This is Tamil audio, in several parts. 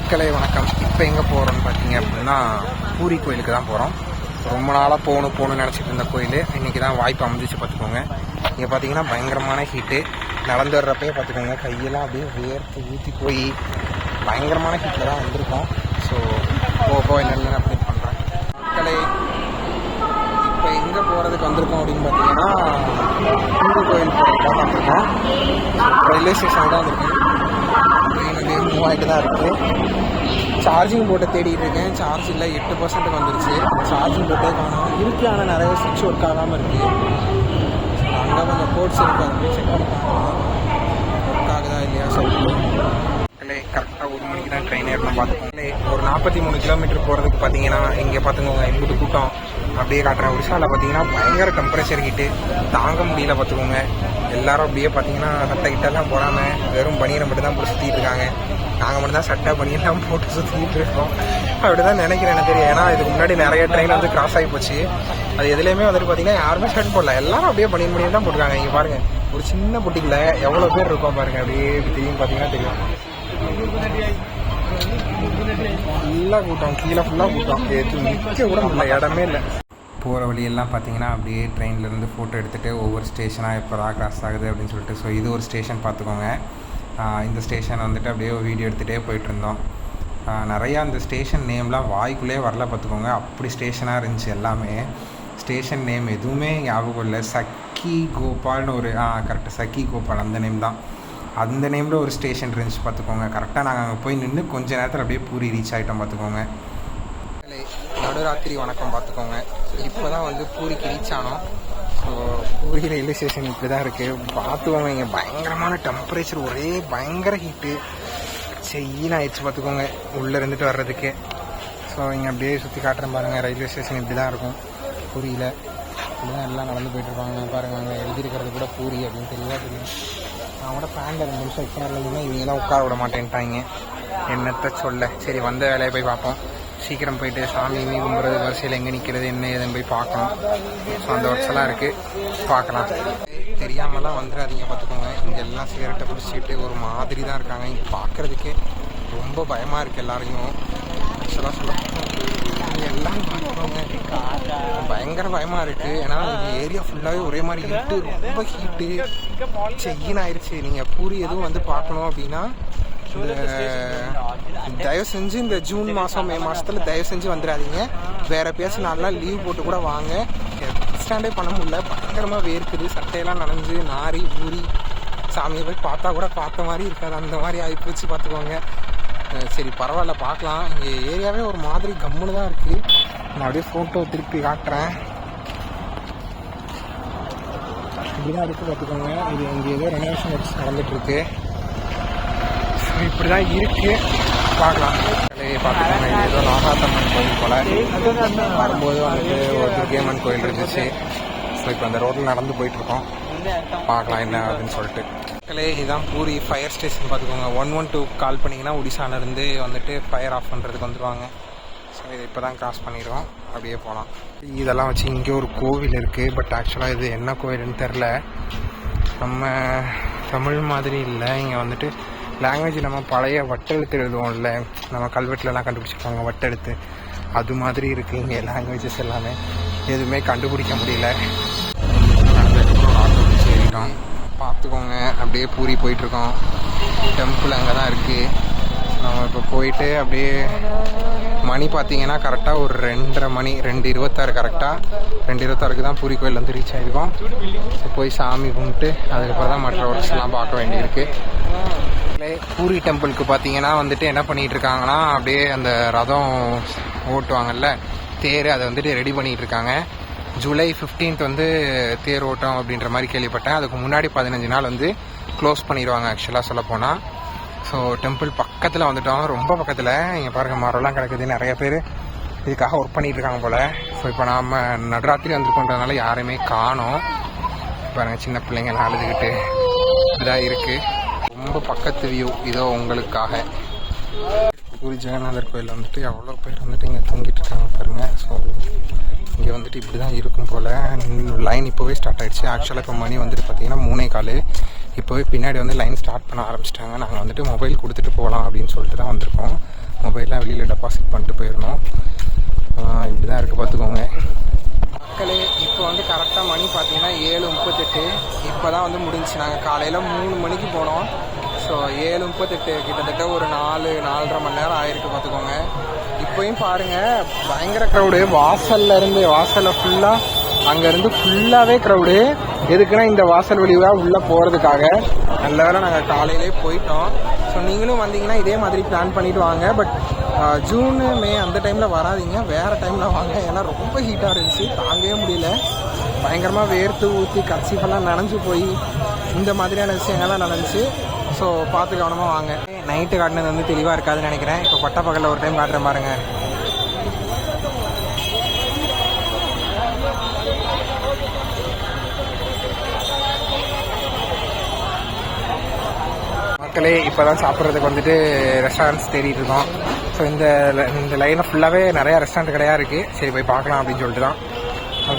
மக்களே வணக்கம். இப்போ எங்கே போகிறோன்னு பார்த்தீங்க அப்படின்னா பூரி கோயிலுக்கு தான் போகிறோம். ரொம்ப நாளாக போகணும்னு நினச்சிட்டு இருந்த கோயில் இன்றைக்கி தான் வாய்ப்பு அமைஞ்சிச்சு பார்த்துக்கோங்க. இங்கே பார்த்தீங்கன்னா பயங்கரமான ஹீட்டு. நடந்து வர்றப்பே பார்த்துக்கோங்க கையெல்லாம் அப்படியே வேர்த்து ஊற்றி போய் பயங்கரமான ஹீட்டில் தான் வந்திருக்கோம். ஸோ போக என்னென்னு அப்டேட் பண்ணுறேன். மக்களே இப்போ எங்கே போகிறதுக்கு வந்திருக்கோம் அப்படின்னு பார்த்தீங்கன்னா பூரி கோயில் போகிறதுக்காக வந்திருக்கோம். ரயில்வே ஸ்டேஷன் தான் வந்திருக்கேன். ட்ரெயின் மூவாயிட்டு தான் இருக்குது. சார்ஜிங் போட்டை தேடிட்டு இருக்கேன். சார்ஜ் இல்லை, 8% வந்துருச்சு. சார்ஜிங் போட்டே காணும் இருக்கு. ஆனால் நிறைய சுவிட்ச் ஒர்க் ஆகாமல் இருக்குது. அங்கே கொஞ்சம் கோட்ஸ் இருக்குது, அப்படின்னு செக் பண்ணி பார்க்கலாம் ஒர்க் ஆகுதா இல்லையா சொல்லிட்டு. கரெக்டாக 1 மணிக்கு தான் ட்ரெயின் ஏறணும் பார்த்துக்கோங்க. ஒரு 43 கிலோமீட்டர் போகிறதுக்கு பார்த்தீங்கன்னா இங்கே பார்த்துக்கோங்க எங்களுக்கு கூட்டம் அப்படியே காட்டுறேன். ஒரிசாவில் பார்த்தீங்கன்னா பயங்கர டெம்பரேச்சர் ஹீட்டு தாங்க முடியல பார்த்துக்கோங்க. எல்லாரும் அப்படியே பார்த்தீங்கன்னா சட்டை கிட்டெல்லாம் போடாமல் வெறும் பனியனை மட்டும் தான் போட்டு சுற்றிட்டு இருக்காங்க. நாங்கள் மட்டும் தான் சட்டை பனியெல்லாம் போட்டு சுற்றிட்டு இருக்கோம். அப்படி தான் நினைக்கிறேன் எனக்கு தெரியும். ஏன்னா இதுக்கு முன்னாடி நிறைய ட்ரெயின் வந்து கிராஸ் ஆகி போச்சு. அது எதுலேயுமே வந்துட்டு பார்த்தீங்கன்னா யாருமே ஷர்ட் போடல, எல்லாரும் அப்படியே பனியன் தான் போட்டுருக்காங்க. இங்கே பாருங்கள், ஒரு சின்ன பொட்டியில் எவ்வளோ பேர் இருக்கோம் பாருங்கள். அப்படியே தெரியும் பார்த்தீங்கன்னா தெரியும். ஃபுல்லாக கூட்டம், கீழே ஃபுல்லாக கூட்டம். நிற்க கூட முடியல, இடமே இல்லை. போகிற வழியெல்லாம் பார்த்தீங்கன்னா அப்படியே ட்ரெயின்லேருந்து ஃபோட்டோ எடுத்துகிட்டு ஒவ்வொரு ஸ்டேஷனாக எப்போ தான் கிராஸ் ஆகுது அப்படின்னு சொல்லிட்டு. ஸோ இது ஒரு ஸ்டேஷன் பார்த்துக்கோங்க. இந்த ஸ்டேஷன் வந்துட்டு அப்படியே வீடியோ எடுத்துகிட்டே போயிட்டுருந்தோம். நிறையா அந்த ஸ்டேஷன் நேம்லாம் வாய்க்குள்ளே வரல பார்த்துக்கோங்க. அப்படி ஸ்டேஷனாக இருந்துச்சு எல்லாமே. ஸ்டேஷன் நேம் எதுவுமே ஞாபகம் இல்லை. சக்கி கோபால்னு ஒரு கரெக்டாக சக்கி கோபால் அந்த நேம் தான். அந்த நேமில் ஒரு ஸ்டேஷன் இருந்துச்சு பார்த்துக்கோங்க. கரெக்டாக நாங்கள் அங்கே போய் நின்று கொஞ்ச நேரத்தில் அப்படியே பூரி ரீச் ஆகிட்டோம் பார்த்துக்கோங்க. நடுராத்திரி வணக்கம் பார்த்துக்கோங்க. இப்போ தான் வந்து பூரிக்கு ரீச் ஆனோம். ஸோ பூரி ரயில்வே ஸ்டேஷன் இப்படி தான் இருக்குது பார்த்துக்கோங்க. இங்கே பயங்கரமான டெம்பரேச்சர், ஒரே பயங்கர ஹீட்டு செய்யின்னு ஆயிடுச்சு பார்த்துக்கோங்க உள்ளே இருந்துட்டு வர்றதுக்கு. ஸோ இங்கே அப்படியே சுற்றி காட்டுறேன் பாருங்கள். ரயில்வே ஸ்டேஷன் இப்படி தான் இருக்கும் பூரியில். இப்படி தான் எல்லாம் நடந்து போயிட்டுருப்பாங்க பாருங்கள். அங்கே எழுதியிருக்கிறது கூட பூரி அப்படின்னு தெரியும். நான் கூட ஃபேனில் 2 நிமிஷம் உட்காரலைன்னா இவங்க தான் உட்கார விட மாட்டேன்ட்டாங்க. என்னத்தை சொல்ல. சரி, வந்த வேலையை போய் பார்ப்போம். சீக்கிரம் போயிட்டு சாமி கும்புறது, வரிசையில் எங்கே நிற்கிறது என்ன ஏதுன்னு போய் பார்க்கணும். ஸோ அந்த ஒர்க்ஸ் இருக்குது, பார்க்கலாம். தெரியாமலாம் வந்துடாதீங்க பார்த்துக்கோங்க. இங்கே எல்லாம் சிகரெட்டை பிடிச்சிட்டு ஒரு மாதிரி தான் இருக்காங்க. இங்கே பார்க்குறதுக்கே ரொம்ப பயமாக இருக்குது எல்லாரையும். ஆக்சுவலாக சொல்ல எல்லாம் பார்த்துக்கோங்க பயங்கர பயமாக இருக்குது. ஏன்னா இந்த ஏரியா ஃபுல்லாகவே ஒரே மாதிரி ஹீட்டு, ரொம்ப ஹீட்டு செய்யின்னு ஆயிடுச்சு. நீங்கள் பூரி எதுவும் வந்து பார்க்கணும் அப்படின்னா தயவு செஞ்சு இந்த ஜூன் மாதம் மே மாதத்தில் தயவு செஞ்சு வந்துடாதீங்க. வேறு பேசி நாளெலாம் லீவ் போட்டு கூட வாங்க. ஸ்டாண்டே பண்ண முடியல, பயங்கரமாக வேர்க்குது. சட்டையெல்லாம் நனைஞ்சு நாரி ஊறி சாமியை போய் பார்த்தா கூட பார்த்த மாதிரி இருக்காது, அந்த மாதிரி ஆகிப்போச்சு பார்த்துக்கோங்க. சரி பரவாயில்ல, பார்க்கலாம். இங்கே ஏரியாவே ஒரு மாதிரி கம்முன்னு தான் இருக்குது. நான் அப்படியே ஃபோட்டோ திருப்பி காட்டுறேன். இப்படிதான் இருக்குது பார்த்துக்கோங்க. இது இங்கே ஏதோ ரெனோவேஷன் ஒர்க்ஸ் நடந்துகிட்ருக்கு. இப்படி தான் இருக்குது, பார்க்கலாம். பார்த்துக்கோங்க. இது ஏதோ நாகாத்தம்மன் கோயில் போல். வரும்போது வந்துட்டு ஒரு துர்கையம்மன் கோயில் இருந்துச்சு. ஸோ இப்போ அந்த ரோட்டில் நடந்து போயிட்டுருக்கோம், பார்க்கலாம் என்ன அப்படின்னு சொல்லிட்டு. இதுதான் பூரி ஃபயர் ஸ்டேஷன் பார்த்துக்கோங்க. 112 கால் பண்ணிங்கன்னா ஒடிசாலேருந்து வந்துட்டு ஃபயர் ஆஃப் பண்ணுறதுக்கு வந்துடுவாங்க. ஸோ இது இப்போ தான் கிராஸ் பண்ணிடுவோம், அப்படியே போகலாம். இதெல்லாம் வச்சு இங்கே ஒரு கோவில் இருக்குது. பட் ஆக்சுவலாக இது என்ன கோவில்னு தெரில. நம்ம தமிழ் மாதிரி இல்லை. இங்கே வந்துட்டு லாங்குவேஜ் நம்ம பழைய வட்டெழுத்து எழுதுவோம்ல, நம்ம கல்வெட்டுலலாம் கண்டுபிடிச்சிருக்காங்க வட்டெழுத்து, அது மாதிரி இருக்குது இங்கே லாங்குவேஜஸ் எல்லாமே. எதுவுமே கண்டுபிடிக்க முடியல. ஆட்டோ பிடிச்சி ஏறிட்டோம் பார்த்துக்கோங்க. அப்படியே பூரி போயிட்டுருக்கோம். டெம்பிள் அங்கே தான் இருக்குது. நம்ம இப்போ போயிட்டு அப்படியே மணி பார்த்தீங்கன்னா கரெக்டாக ஒரு 2:30 மணி, 2:26 கரெக்டாக 2:26க்கு தான் பூரி கோயில் வந்து ரீச் ஆகிருக்கோம். போய் சாமி கும்பிட்டு அதுக்கப்புறம் தான் மற்ற ஒர்க்ஸ்லாம் பார்க்க வேண்டியிருக்கு. பூரி டெம்பிளுக்கு பார்த்தீங்கன்னா வந்துட்டு என்ன பண்ணிகிட்டு இருக்காங்கன்னா, அப்படியே அந்த ரதம் ஓட்டுவாங்கல்ல தேர், அதை வந்துட்டு ரெடி பண்ணிகிட்டு இருக்காங்க. ஜூலை 15th வந்து தேர் ஓட்டம் அப்படின்ற மாதிரி கேள்விப்பட்டேன். அதுக்கு முன்னாடி 15 நாள் வந்து க்ளோஸ் பண்ணிடுவாங்க ஆக்சுவலாக சொல்லப்போனால். ஸோ டெம்பிள் பக்கத்தில் வந்துட்டோம், ரொம்ப பக்கத்தில். இங்கே பாருங்கள் மரம்லாம் கிடக்குது. நிறைய பேர் இதுக்காக ஒர்க் பண்ணிகிட்டு இருக்காங்க போல். ஸோ இப்போ நாம் நடுராத்திரி வந்துருக்கோன்றதுனால யாருமே காணோம். பாருங்கள் சின்ன பிள்ளைங்கள்லாம் அழுதுகிட்டு இதாக இருக்குது. ரொம்ப பக்கத்து வியூ இதோ உங்களுக்காக. பூரி ஜெகநாதர் கோயில் வந்துட்டு எவ்வளோ பேர் வந்துட்டு இங்கே தூங்கிட்டு இருக்காங்க பாருங்கள். ஸோ இங்கே வந்துட்டு இப்படி தான் இருக்கும் போல். லைன் இப்போவே ஸ்டார்ட் ஆகிடுச்சு. ஆக்சுவலாக இப்போ மணி வந்துட்டு பார்த்தீங்கன்னா 3:15. இப்போவே பின்னாடி வந்து லைன் ஸ்டார்ட் பண்ண ஆரம்பிச்சிட்டாங்க. நாங்கள் வந்துட்டு மொபைல் கொடுத்துட்டு போகலாம் அப்படின்னு சொல்லிட்டு தான் வந்திருக்கோம். போயிடலாம், வெளியில் டெபாசிட் பண்ணிட்டு போயிடணும். இப்படி தான் இருக்குது பார்த்துக்கோங்க மக்களே. இப்போ வந்து கரெக்டாக மணி பார்த்தீங்கன்னா 7:38. இப்போ தான் வந்து முடிஞ்சிச்சு. நாங்கள் காலையில் 3 மணிக்கு போனோம். ஸோ 7:38 கிட்டத்தட்ட ஒரு 4-4.5 மணி நேரம் ஆயிருக்கு பார்த்துக்கோங்க. இப்போயும் பாருங்கள் பயங்கர க்ரௌடு. வாசலில் ஃபுல்லாக அங்கேருந்து ஃபுல்லாகவே க்ரௌடு. எதுக்குன்னா இந்த வாசல் வழியாக உள்ளே போகிறதுக்காக. நல்ல வேளை நாங்கள் காலையிலே போயிட்டோம். ஸோ நீங்களும் வந்தீங்கன்னா இதே மாதிரி பிளான் பண்ணிவிட்டு வாங்க. பட் ஜூன் மே அந்த டைமில் வராதிங்க, வேறு டைமில் வாங்க. ஏன்னா ரொம்ப ஹீட்டாக இருந்துச்சு, தாங்கவே முடியல. பயங்கரமாக வேர்த்து ஊற்றி கர்ச்சீஃபெல்லாம் நனைஞ்சு போய் இந்த மாதிரியான விஷயங்கள்லாம் நடந்துச்சு. ஸோ பார்த்து கவனமாக வாங்க. நைட்டு காட்டினது வந்து தெளிவாக இருக்காதுன்னு நினைக்கிறேன். இப்போ பட்ட பகலில் ஒரு டைம் காட்டுற பாருங்க. மக்களே இப்போ தான் சாப்பிட்றதுக்கு வந்துட்டு ரெஸ்டாரண்ட்ஸ் தேடிட்டு இருக்கோம். ஸோ இந்த லைனை ஃபுல்லாகவே நிறையா ரெஸ்டாரண்ட் கடையாக இருக்குது. சரி போய் பார்க்கலாம் அப்படின்னு சொல்லிட்டு தான்.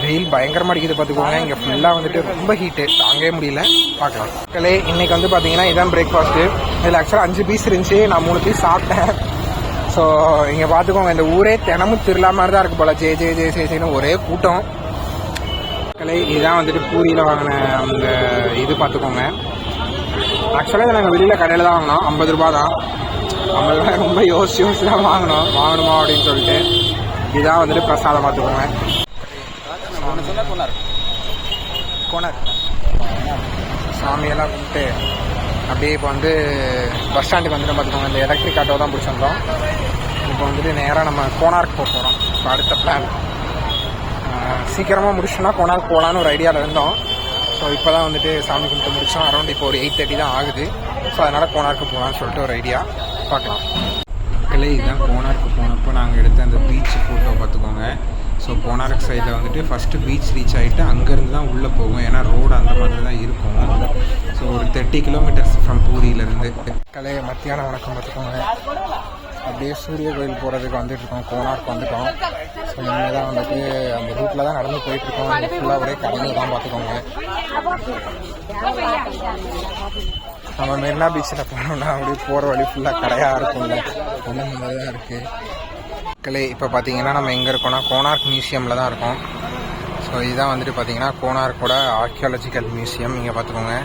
வெயில் பயங்கரமாக அடிக்குது பார்த்துக்கோங்க. இங்கே ஃபுல்லாக வந்துட்டு ரொம்ப ஹீட்டு, தாங்கவே முடியல. பார்க்கலாம் மக்களே. இன்றைக்கி வந்து பார்த்தீங்கன்னா இதான் பிரேக்ஃபாஸ்ட்டு. இதில் ஆக்சுவலாக 5 பீஸ் இருந்துச்சு, நான் 3 பீஸ் சாப்பிட்டேன். ஸோ இங்கே பார்த்துக்கோங்க, இந்த ஊரே தினமும் திருவிழா மாதிரி தான் இருக்குது போல். ஜே ஒரே கூட்டம் மக்களே. இதுதான் வந்துட்டு பூரியில் வாங்கின அந்த இது பார்த்துக்கோங்க. ஆக்சுவலாக இதை நாங்கள் வெளியில் கடையில் தான் வாங்கினோம். 50 ரூபா தான். 50 ரூபாய் ரொம்ப யோசிச்சு தான் வாங்கணுமா அப்படின்னு சொல்லிட்டு. இதுதான் வந்துட்டு பிரசாதம் பார்த்துக்கோங்க. கோனார் சாமியெல்லாம் கும்பிட்டு அப்படியே இப்போ வந்து பஸ் ஸ்டாண்டுக்கு வந்துட்டு பார்த்துக்கோங்க. இந்த எலக்ட்ரிக் ஆட்டோ தான் பிடிச்சிருந்தோம். இப்போ வந்துட்டு நேராக நம்ம கோனார்க் போக போகிறோம். இப்போ அடுத்த பிளான் சீக்கிரமாக முடிச்சோன்னா கோனார்க் போகலான்னு ஒரு ஐடியாவில் இருந்தோம். ஸோ இப்போ தான் வந்துட்டு சாமி கும்பிட்டு முடித்தோம். அரௌண்ட் இப்போ ஒரு 8:30 தான் ஆகுது. ஸோ அதனால் கோனார்க்கு போகலான்னு சொல்லிட்டு ஒரு ஐடியா. பார்க்கலாம் மக்களே. இதுதான் கோனார்க்கு போனப்போ நாங்கள் எடுத்த அந்த பீச் ஃபோட்டோ பார்த்துக்கோங்க. ஸோ கோனார்க் சைடில் வந்துட்டு ஃபஸ்ட்டு பீச் ரீச் ஆகிட்டு அங்கேருந்து தான் உள்ளே போகும். ஏன்னா ரோடு அந்த மாதிரி தான் இருக்கும். ஸோ ஒரு 30 கிலோமீட்டர்ஸ் ஃப்ரம் பூரியிலேருந்து. கலை மத்தியானம் வணக்கம் பார்த்துக்கோங்க. அப்படியே சூரிய கோயில் போகிறதுக்கு வந்துட்டுருக்கோம். கோனார்க் வந்துட்டோம். ஸோ இனிமேல் தான் வந்துட்டு அந்த ரூட்டில் தான் நடந்து போயிட்டுருக்கோம். ஃபுல்லாக ஒரே கடையில் தான் பார்த்துக்கோங்க. நம்ம மெரினா பீச்சில் போனோம்னா அப்படியே போகிற வழி ஃபுல்லாக கடையாக இருக்கும்ல, அந்த மாதிரி தான் இருக்குது மக்களே. இப்போ பார்த்தீங்கன்னா நம்ம எங்கே இருக்கோம்னா கோனார்க் மியூசியமில் தான் இருக்கோம். ஸோ இதுதான் வந்துட்டு பார்த்தீங்கன்னா கோனார்க்கோட ஆர்கியாலஜிக்கல் மியூசியம். இங்கே பார்த்துக்கோங்க.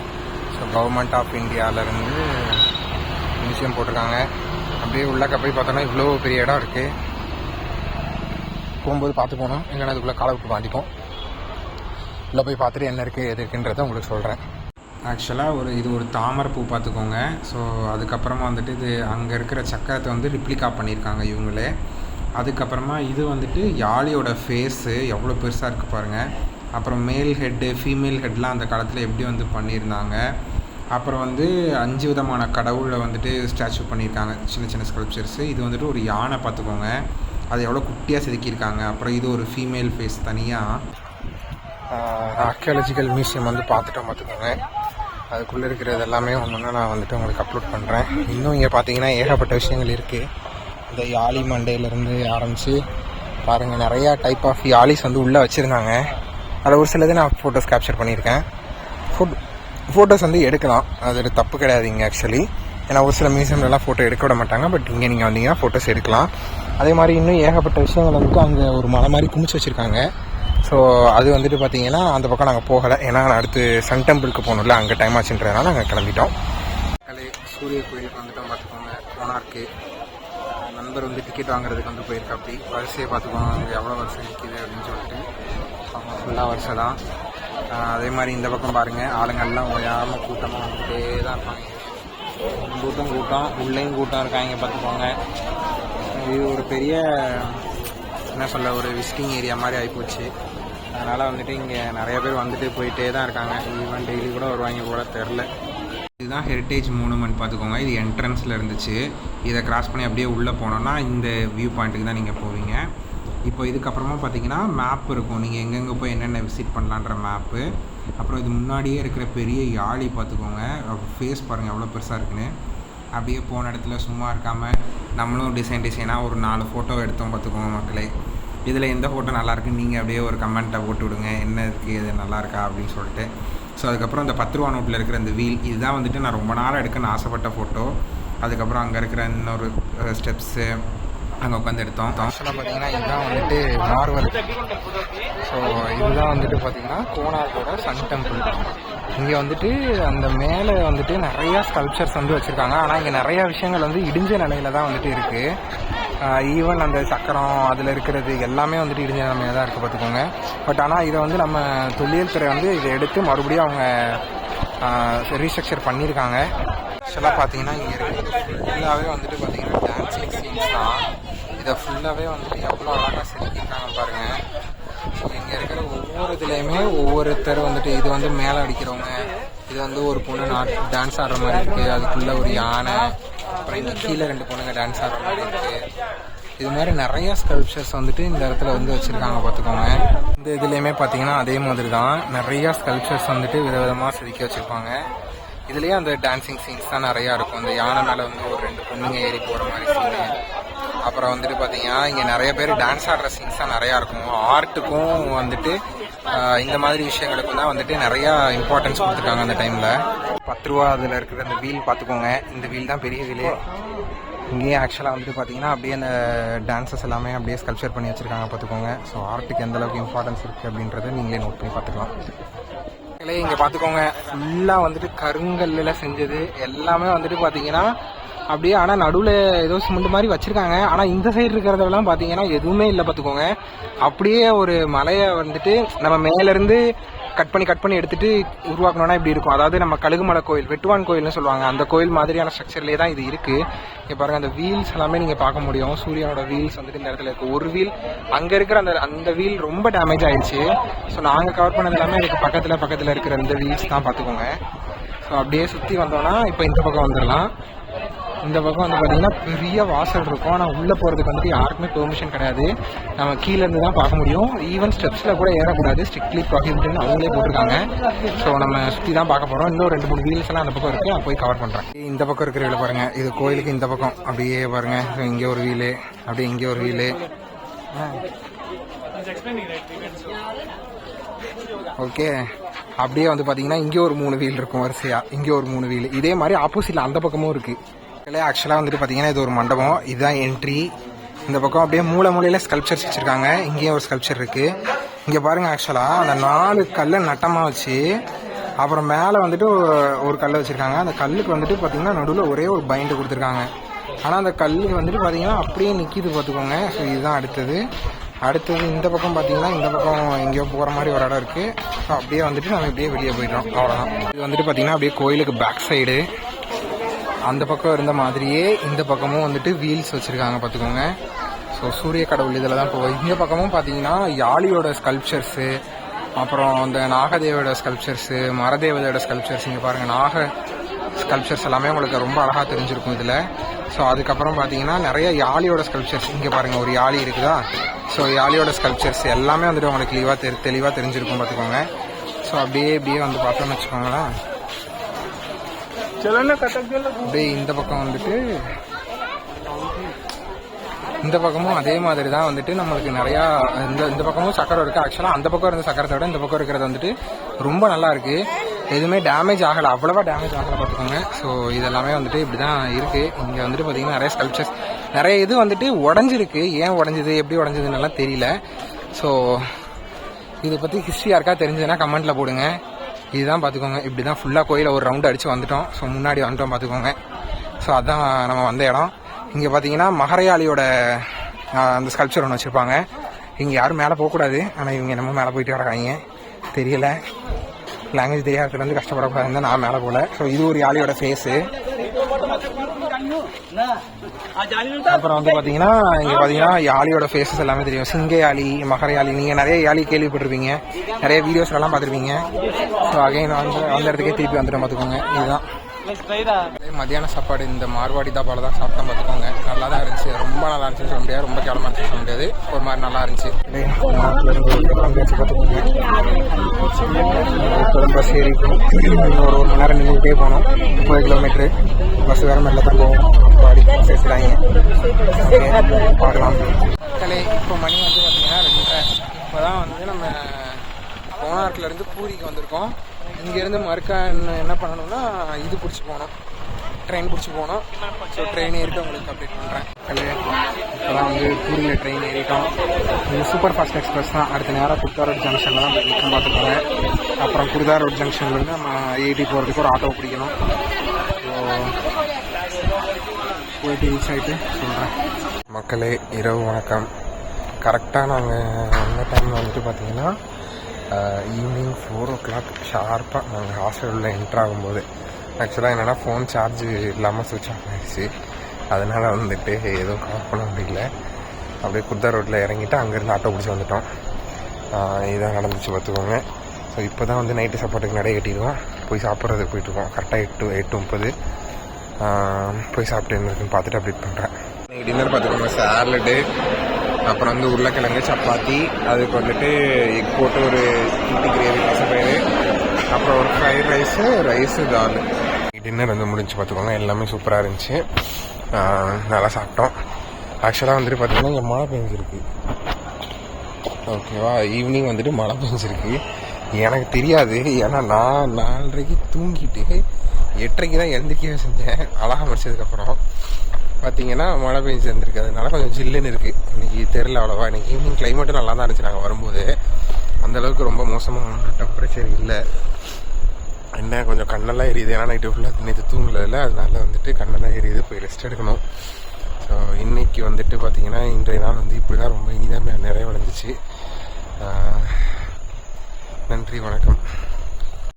ஸோ கவர்மெண்ட் ஆஃப் இந்தியாவிலேருந்து மியூசியம் போட்டிருக்காங்க. அப்படியே உள்ளக்க போய் பார்த்தோன்னா இவ்வளோ பெரிய இடம் இருக்குது. போகும்போது பார்த்து போகணும், இல்லைன்னா அதுக்குள்ளே காலை விட்டு மாட்டிப்போம். உள்ளே போய் பார்த்துட்டு என்ன இருக்குது எது இருக்குன்றதை உங்களுக்கு சொல்கிறேன். ஆக்சுவலாக இது ஒரு தாமரை பூ பார்த்துக்கோங்க. ஸோ அதுக்கப்புறமா வந்துட்டு இது அங்கே இருக்கிற சக்கரத்தை வந்து ரிப்ளிகா பண்ணியிருக்காங்க இவங்களே. அதுக்கப்புறமா இது வந்துட்டு யாழியோட ஃபேஸு எவ்வளோ பெருசாக இருக்குது பாருங்கள். அப்புறம் மேல் ஹெட்டு ஃபீமேல் ஹெட்லாம் அந்த காலத்தில் எப்படி வந்து பண்ணியிருந்தாங்க. அப்புறம் வந்து 5 விதமான கடவுளை வந்துட்டு ஸ்டாச்சு பண்ணியிருக்காங்க, சின்ன சின்ன ஸ்கல்ப்சர்ஸு. இது வந்துட்டு ஒரு யானை பார்த்துக்கோங்க, அது எவ்வளோ குட்டியாக செதுக்கியிருக்காங்க. அப்புறம் இது ஒரு ஃபீமேல் ஃபேஸ் தனியாக. ஆர்கியாலஜிக்கல் மியூசியம் வந்து பார்த்துட்டோம் பார்த்துக்கோங்க. அதுக்குள்ளே இருக்கிறது எல்லாமே ஒன்று நான் வந்துட்டு உங்களுக்கு அப்லோட் பண்ணுறேன். இன்னும் இங்கே பார்த்தீங்கன்னா ஏகப்பட்ட விஷயங்கள் இருக்குது. இந்த யாழி மண்டையிலேருந்து ஆரம்பித்து பாருங்கள், நிறையா டைப் ஆஃப் யாழிஸ் வந்து உள்ளே வச்சுருந்தாங்க. அதில் ஒரு சிலது நான் ஃபோட்டோஸ் கேப்சர் பண்ணியிருக்கேன். ஃபோட்டோஸ் வந்து எடுக்கலாம், அது ஒரு தப்பு கிடையாது இங்கே ஆக்சுவலி. ஏன்னா ஒரு சில மியூசியம்லாம் ஃபோட்டோ எடுக்க விட மாட்டாங்க. பட் இங்கே நீங்கள் வந்தீங்கன்னா ஃபோட்டோஸ் எடுக்கலாம். அதே மாதிரி இன்னும் ஏகப்பட்ட விஷயங்கள் வந்துட்டு அங்கே ஒரு மலை மாதிரி குமிச்சு வச்சுருக்காங்க. ஸோ அது வந்துட்டு பார்த்தீங்கன்னா அந்த பக்கம் நாங்கள் போகலை. ஏன்னா அடுத்து சன் டெம்பிளுக்கு போகணும்ல, அங்கே டைம் ஆச்சுன்றதுனால நாங்கள் கிளம்பிட்டோம். சூரிய கோயிலுக்கு வந்துட்டோம் பார்த்துக்கோங்க. கோனார்க்கு நண்பர் வந்து டிக்கெட் வாங்குறதுக்கு வந்து போயிருக்கா. அப்படி வரிசையை பார்த்துக்கோங்க, அங்கே எவ்வளோ வருஷம் நிற்கிது அப்படின்னு சொல்லிட்டு. அவங்க ஃபுல்லாக வருஷம் தான். அதே மாதிரி இந்த பக்கம் பாருங்கள், ஆளுங்கள்லாம் ஓயாமல் கூட்டமாக வந்துகிட்டே தான் இருப்பாங்க. கூட்டம் உள்ளேயும் கூட்டம் இருக்காங்க பார்த்துக்கோங்க. இது ஒரு பெரிய என்ன சொல்ல, ஒரு விசிட்டிங் ஏரியா மாதிரி ஆகிப்போச்சு. அதனால் வந்துட்டு இங்கே நிறைய பேர் வந்துட்டு போயிட்டே தான் இருக்காங்க. ஈவன் டெய்லி கூட வருவாங்க போல தெரில. இதுதான் ஹெரிட்டேஜ் மோனுமெண்ட் பார்த்துக்கோங்க. இது என்ட்ரன்ஸில் இருந்துச்சு. இதை கிராஸ் பண்ணி அப்படியே உள்ளே போனோன்னா இந்த வியூ பாயிண்ட்டுக்கு தான் நீங்கள் போவீங்க. இப்போ இதுக்கப்புறமா பார்த்தீங்கன்னா மேப் இருக்கும், நீங்கள் எங்கெங்கே போய் என்னென்ன விசிட் பண்ணலான்ற மேப்பு. அப்புறம் இது முன்னாடியே இருக்கிற பெரிய யாழி பார்த்துக்கோங்க, ஃபேஸ் பாருங்கள் எவ்வளோ பெருசாக இருக்குன்னு. அப்படியே போன இடத்துல சும்மா இருக்காமல் நம்மளும் டிசைனாக ஒரு 4 ஃபோட்டோ எடுத்தோம் பார்த்துக்கோங்க மக்களே. இதில் எந்த ஃபோட்டோ நல்லாயிருக்குன்னு நீங்கள் அப்படியே ஒரு கமெண்ட்டை போட்டு விடுங்க, என்ன இருக்குது இது நல்லாயிருக்கா அப்படின்னு சொல்லிட்டு. ஸோ அதுக்கப்புறம் இந்த 10 ரூபா நோட்டில் இருக்கிற இந்த வீல், இதுதான் வந்துட்டு நான் ரொம்ப நாளாக எடுக்கணும்னு ஆசைப்பட்ட ஃபோட்டோ. அதுக்கப்புறம் அங்கே இருக்கிற இன்னொரு ஸ்டெப்ஸு, அங்கே உட்காந்து எடுத்தோம். ஆக்சுவலாக பார்த்தீங்கன்னா இதுதான் வந்துட்டு மார்வல். ஸோ இதுதான் வந்துட்டு பார்த்தீங்கன்னா கோனார்க்கோட சன் டெம்பிள். இங்கே வந்துட்டு அந்த மேலே வந்துட்டு நிறையா ஸ்கல்ப்சர்ஸ் வந்து வச்சுருக்காங்க. ஆனால் இங்கே நிறையா விஷயங்கள் வந்து இடிஞ்ச நிலையில தான் வந்துட்டு இருக்குது. ஈவன் அந்த சக்கரம் அதில் இருக்கிறது எல்லாமே வந்துட்டு இடிஞ்ச நிலைமையில தான் இருக்குது பார்த்துக்கோங்க. பட் ஆனால் இதை வந்து நம்ம தொல்லியல் துறை வந்து இதை எடுத்து மறுபடியும் அவங்க ரீஸ்ட்ரக்சர் பண்ணியிருக்காங்க. ஆக்சுவலாக பார்த்தீங்கன்னா இங்கே இருக்குது ஃபுல்லாகவே வந்துட்டு பார்த்தீங்கன்னா டான்ஸிங் சீன்ஸ் தான். இதை ஃபுல்லாகவே வந்துட்டு எவ்வளோ அழகாக செதுக்கியிருக்காங்க பாருங்கள். ஸோ இங்கே இருக்கிற ஒவ்வொரு இதுலேயுமே ஒவ்வொருத்தர் வந்துட்டு இது வந்து மேலே அடிக்கிறவங்க, இது வந்து ஒரு பொண்ணு டான்ஸ் ஆடுற மாதிரி இருக்குது, அதுக்குள்ளே ஒரு யானை, அப்புறம் இங்கே கீழே 2 பொண்ணுங்க டான்ஸ் ஆடுற மாதிரி இருக்குது. இது மாதிரி நிறைய ஸ்கல்ப்சர்ஸ் வந்துட்டு இந்த இடத்துல வந்து வச்சுருக்காங்க பார்த்துக்கோங்க. இந்த இதுலேயுமே பார்த்தீங்கன்னா அதே மாதிரி தான் நிறையா ஸ்கல்ப்சர்ஸ் வந்துட்டு விதவிதமாக செதுக்கி வச்சுருப்பாங்க. இதுலேயே அந்த டான்ஸிங் சீன்ஸ் தான் நிறையா இருக்கும். அந்த யானை மேலே வந்து ஒரு 2 பொண்ணுங்க ஏறி போகிற மாதிரி சீனு, அப்புறம் வந்துட்டு பார்த்தீங்கன்னா இங்கே நிறைய பேர் டான்ஸ் ஆடுற சீன்ஸ் தான் நிறையா இருக்கும். ஆர்ட்டுக்கும் வந்துட்டு இந்த மாதிரி விஷயங்களுக்கும் தான் வந்துட்டு நிறையா இம்பார்ட்டன்ஸ் கொடுத்துருக்காங்க அந்த டைமில். 10 ரூபா அதில் இருக்கிற அந்த வீல் பார்த்துக்கோங்க. இந்த வீல் தான் பெரிய வீல். இங்கேயே ஆக்சுவலாக வந்துட்டு பார்த்தீங்கன்னா அப்படியே அந்த டான்ஸஸ் எல்லாமே அப்படியே ஸ்கல்ப்சர் பண்ணி வச்சுருக்காங்க பார்த்துக்கோங்க. ஸோ ஆர்ட்டுக்கு எந்தளவுக்கு இம்பார்ட்டன்ஸ் இருக்குது அப்படின்றத நீங்களே நோட் பண்ணி பார்த்துக்கலாம். இங்கே பார்த்துக்கோங்க ஃபுல்லாக வந்துட்டு கருங்கல்லில் செஞ்சது எல்லாமே வந்துட்டு பார்த்தீங்கன்னா அப்படியே. ஆனால் நடுவில் ஏதோ சிமெண்ட் மாதிரி வச்சுருக்காங்க. ஆனால் இந்த சைடு இருக்கிறதெல்லாம் பார்த்தீங்கன்னா எதுவுமே இல்லை பார்த்துக்கோங்க. அப்படியே ஒரு மலையை வந்துட்டு நம்ம மேலேருந்து கட் பண்ணி எடுத்துகிட்டு உருவாக்கணும்னா இப்படி இருக்கும். அதாவது நம்ம கழுகுமலை கோயில், வெட்டுவான் கோயில்னு சொல்லுவாங்க, அந்த கோயில் மாதிரியான ஸ்ட்ரக்சர்லேயே தான் இது இருக்குது. இங்கே பாருங்கள் அந்த வீல்ஸ் எல்லாமே நீங்கள் பார்க்க முடியும். சூரியனோட வீல்ஸ் வந்துட்டு இந்த இடத்துல இருக்குது. ஒரு வீல் அங்கே இருக்கிற அந்த வீல் ரொம்ப டேமேஜ் ஆயிடுச்சு. ஸோ நாங்கள் கவர் பண்ணது எல்லாமே இதுக்கு பக்கத்தில் இருக்கிற இந்த வீல்ஸ் தான் பார்த்துக்கோங்க. ஸோ அப்படியே சுற்றி வந்தோம்னா இப்போ இந்த பக்கம் வந்துடலாம். இந்த பக்கம் வந்து பார்த்தீங்கன்னா பெரிய வாசல் இருக்கும். ஆனால் உள்ளே போகிறதுக்கு வந்துட்டு யாருக்குமே பெர்மிஷன் கிடையாது. நம்ம கீழேருந்து தான் பார்க்க முடியும். ஈவன் ஸ்டெப்ஸில் கூட ஏறக்கூடாது, ஸ்ட்ரிக்ட்லி ப்ராஹிபிட்னு அவங்களே போட்டிருக்காங்க. ஸோ நம்ம சுற்றி தான் பார்க்க போகிறோம். இன்னும் 2-3 வீல்ஸ் எல்லாம் அந்த பக்கம் இருக்குது, நான் போய் கவர் பண்ணுறேன். இந்த பக்கம் இருக்கிற வீலை பாருங்கள். இது கோயிலுக்கு இந்த பக்கம் அப்படியே பாருங்கள். இங்கே ஒரு வீலு, அப்படியே இங்கே ஒரு வீலு. ஓகே, அப்படியே வந்து பார்த்தீங்கன்னா இங்கே ஒரு 3 வீல் இருக்கும் வரிசையாக. இங்கே ஒரு 3 வீல். இதே மாதிரி ஆப்போசிட்டில் அந்த பக்கமும் இருக்குது. ஆக்சுவலாக வந்துட்டு பார்த்தீங்கன்னா இது ஒரு மண்டபம். இதுதான் என்ட்ரி. இந்த பக்கம் அப்படியே மூலையில் ஸ்கல்ப்சர்ஸ் வச்சுருக்காங்க. இங்கேயும் ஒரு ஸ்கல்ப்சர் இருக்குது. இங்கே பாருங்கள், ஆக்சுவலாக அந்த 4 கல்லை நட்டமாக வச்சு அப்புறம் மேலே வந்துட்டு ஒரு கல்லை வச்சுருக்காங்க. அந்த கல்லுக்கு வந்துட்டு பார்த்தீங்கன்னா நடுவில் ஒரே ஒரு பைண்டு கொடுத்துருக்காங்க. ஆனால் அந்த கல்லுக்கு வந்துட்டு பார்த்தீங்கன்னா அப்படியே நிற்கிது பார்த்துக்கோங்க. ஸோ இதுதான் அடுத்தது இந்த பக்கம் பார்த்தீங்கன்னா இந்த பக்கம் எங்கேயோ போகிற மாதிரி ஒரு இடம் இருக்குது. ஸோ அப்படியே வந்துட்டு நம்ம இப்படியே வெளியே போயிடுறோம், அவ்வளோதான். இது வந்துட்டு பார்த்தீங்கன்னா அப்படியே கோயிலுக்கு பேக் சைடு அந்த பக்கம் இருந்த மாதிரியே இந்த பக்கமும் வந்துட்டு வீல்ஸ் வச்சுருக்காங்க பார்த்துக்கோங்க. ஸோ சூரிய கடவுள் இதில் தான் போகும். இந்த பக்கமும் பார்த்தீங்கன்னா யாழியோட ஸ்கல்ப்சர்ஸு, அப்புறம் அந்த நாகதேவோட ஸ்கல்ப்சர்ஸு, மரதேவதையோட ஸ்கல்ப்சர்ஸ். இங்கே பாருங்கள், நாக ஸ்கல்ப்சர்ஸ் எல்லாமே உங்களுக்கு ரொம்ப அழகாக தெரிஞ்சிருக்கும் இதில். ஸோ அதுக்கப்புறம் பார்த்தீங்கன்னா நிறைய யாழியோட ஸ்கல்ப்சர்ஸ். இங்கே பாருங்கள், ஒரு யாழி இருக்குதா. ஸோ யாழியோட ஸ்கல்ப்சர்ஸ் எல்லாமே வந்துட்டு உங்களுக்கு தெளிவாக தெரிஞ்சிருக்கும் பார்த்துக்கோங்க. ஸோ அப்படியே வந்து பார்த்தோம்னு வச்சுக்கோங்களேன். அப்படியே இந்த பக்கம் வந்துட்டு இந்த பக்கமும் அதே மாதிரி தான் வந்துட்டு நம்மளுக்கு நிறையா இந்த பக்கமும் சக்கரம் இருக்குது. ஆக்சுவலாக அந்த பக்கம் இருந்த சக்கரத்தை விட இந்த பக்கம் இருக்கிறது வந்துட்டு ரொம்ப நல்லா இருக்குது. எதுவுமே டேமேஜ் ஆகலை, அவ்வளோவா டேமேஜ் ஆகலை பார்த்துக்கோங்க. ஸோ இதெல்லாமே வந்துட்டு இப்படி தான் இருக்குது. இங்கே வந்துட்டு பார்த்தீங்கன்னா நிறைய ஸ்கல்ப்சர்ஸ், நிறைய இது வந்துட்டு உடஞ்சிருக்கு. ஏன் உடஞ்சிது, எப்படி உடஞ்சதுன்னெல்லாம் தெரியல. ஸோ இதை பற்றி ஹிஸ்ட்ரி யாருக்கா தெரிஞ்சதுன்னா கமெண்ட்டில் போடுங்க. இதுதான் பார்த்துக்கோங்க. இப்படி தான் ஃபுல்லாக கோயிலை ஒரு ரவுண்டு அடித்து வந்துட்டோம். ஸோ முன்னாடி வந்துட்டோம் பார்த்துக்கோங்க. ஸோ அதுதான் நம்ம வந்த இடம். இங்கே பார்த்தீங்கன்னா மகரையாளியோட அந்த ஸ்கல்ப்சர் ஒன்று வச்சுருப்பாங்க. இங்கே யாரும் மேலே போகக்கூடாது, ஆனால் இவங்க நம்ம மேலே போயிட்டு வராங்க. தெரியல, லாங்குவேஜ் தெரியாததுல வந்து கஷ்டப்படக்கூடாதுன்னு தான் நான் மேலே போகல. ஸோ இது ஒரு யாழியோட ஃபேஸு. அப்புறம் வந்து பார்த்தீங்கன்னா இங்கே பார்த்தீங்கன்னா யாழியோட ஃபேஸஸ் எல்லாமே தெரியும். சிங்க யாழி, மகர யாழி, நீங்கள் நிறைய யாழி கேள்விப்பட்டிருப்பீங்க, நிறைய வீடியோஸ்லாம் பார்த்துருப்பீங்க. ஸோ அகைன் அந்த இடத்துக்கே திருப்பி வந்துட்டோம் பார்த்துக்கோங்க. இதுதான் மத்தியான சாப்பாடு. இந்த மார்வாடி தாபால தான் சாப்பிட்டோம் பார்த்துக்கோங்க. நல்லா தான் இருந்துச்சு, ரொம்ப நல்லா இருந்துச்சுன்னு சொல்ல முடியாது, ரொம்ப கேவலமாக இருந்துச்சு சொல்ல முடியாது, ஒரு மாதிரி நல்லா இருந்துச்சு. பஸ் ஏறி ஒரு மணி நேரம் நின்றுக்கிட்டே போனோம். 30 கிலோமீட்டரு பஸ் வேறு மெல்ல தான் போவோம். பாடி பேசுகிறாங்க, பாடலாம். இப்போ மணி வந்து பார்த்தீங்கன்னா 2:30. இப்போ தான் வந்து நம்ம கோனார்க்லேருந்து பூரிக்கு வந்திருக்கோம். இங்கேருந்து மறுக்கா என்ன பண்ணணும்னா இது பிடிச்சி போகணும், ட்ரெயின் பிடிச்சி போகணும். ஸோ ட்ரெயின் ஏறிட்டு உங்களுக்கு அப்டேட் பண்ணுறேன். இப்போ வந்து பூரியில் ட்ரெயின் ஏறிட்டோம். இது சூப்பர் ஃபாஸ்ட் எக்ஸ்பிரஸ் தான். அடுத்த நேரம் குர்தா ரோட் ஜங்ஷனில் தான் போய் நிற்கும் பார்த்துக்கோங்க. அப்புறம் குர்தா ரோட் ஜங்ஷன்லேருந்து நம்ம ஏடி போகிறதுக்கு ஒரு ஆட்டோ பிடிக்கணும். ஸோ போயிட்டு ரீச் ஆகிட்டு சொல்கிறேன். மக்களே இரவு வணக்கம். கரெக்டாக நாங்கள் அந்த டைமில் வந்துட்டு பார்த்தீங்கன்னா ஈவினிங் 4 o'clock ஷார்ப்பாக நாங்கள் ஹாஸ்டலில் என்ட்ரு ஆகும்போது ஆக்சுவலாக என்னென்னா ஃபோன் சார்ஜ் இல்லாமல் சுவிட்ச் ஆஃப் ஆகிடுச்சு. அதனால் வந்துட்டு எதுவும் கவர் பண்ண முடியல. அப்படியே குர்தா ரோட்டில் இறங்கிட்டு அங்கேருந்து ஆட்டோ பிடிச்சி வந்துட்டோம். இதான் நடந்துச்சு பார்த்துக்கோங்க. ஸோ இப்போ தான் வந்து நைட்டு சாப்பாட்டுக்கு நடை கட்டிடுவோம். போய் சாப்பிட்றதுக்கு போயிட்டுருக்கோம். கரெக்டாக 8:30 போய் சாப்பிட்டு என்ன இருக்குன்னு பார்த்துட்டு அப்டேட் பண்ணுறேன். இன்றைக்கி டின்னர் பார்த்துக்கோங்க. சாலடு, அப்புறம் வந்து உருளைக்கிழங்கு, சப்பாத்தி, அதுக்கு வந்துட்டு எக் போட்டு ஒரு கிட்டி கிரேவி பசப்பயிறு, அப்புறம் ஒரு ஃப்ரைட் ரைஸு தால். டின்னர் வந்து முடிஞ்சு பார்த்துக்கோங்க. எல்லாமே சூப்பராக இருந்துச்சு. நல்லா சாப்பிட்டோம். ஆக்சுவலாக வந்துட்டு பார்த்திங்கன்னா இங்கே மழை பெஞ்சிருக்கு. ஓகேவா, ஈவினிங் வந்துட்டு மழை பெஞ்சிருக்கு. எனக்கு தெரியாது, ஏன்னா நான் 4:30க்கு தூங்கிட்டு 8:30க்கு தான் எழுந்திரிக்கவே செஞ்சேன். அழகாக முடிச்சதுக்கப்புறம் பார்த்தீங்கன்னா மழை பெஞ்சு இருந்திருக்கு. அதனால கொஞ்சம் ஜில்லுன்னு இருக்குது. இன்றைக்கி தெரில அவ்வளோவா. இன்றைக்கி ஈவினிங் கிளைமேட்டும் நல்லா தான் இருந்துச்சு. நாங்கள் வரும்போது அந்தளவுக்கு ரொம்ப மோசமாக டெம்பரேச்சர் இல்லை. என்ன கொஞ்சம் கண்ணெல்லாம் எரியுது. ஏன்னா நைட்டு ஃபுல்லாக நேற்று தூங்கல, அதனால வந்துட்டு கண்ணெல்லாம் எரியுது. போய் ரெஸ்ட் எடுக்கணும். ஸோ இன்றைக்கி வந்துட்டு பார்த்திங்கன்னா இன்றைய நாள் வந்து இப்படி தான் ரொம்ப இனிதாக நிறைவடைஞ்சிச்சு. நன்றி, வணக்கம்.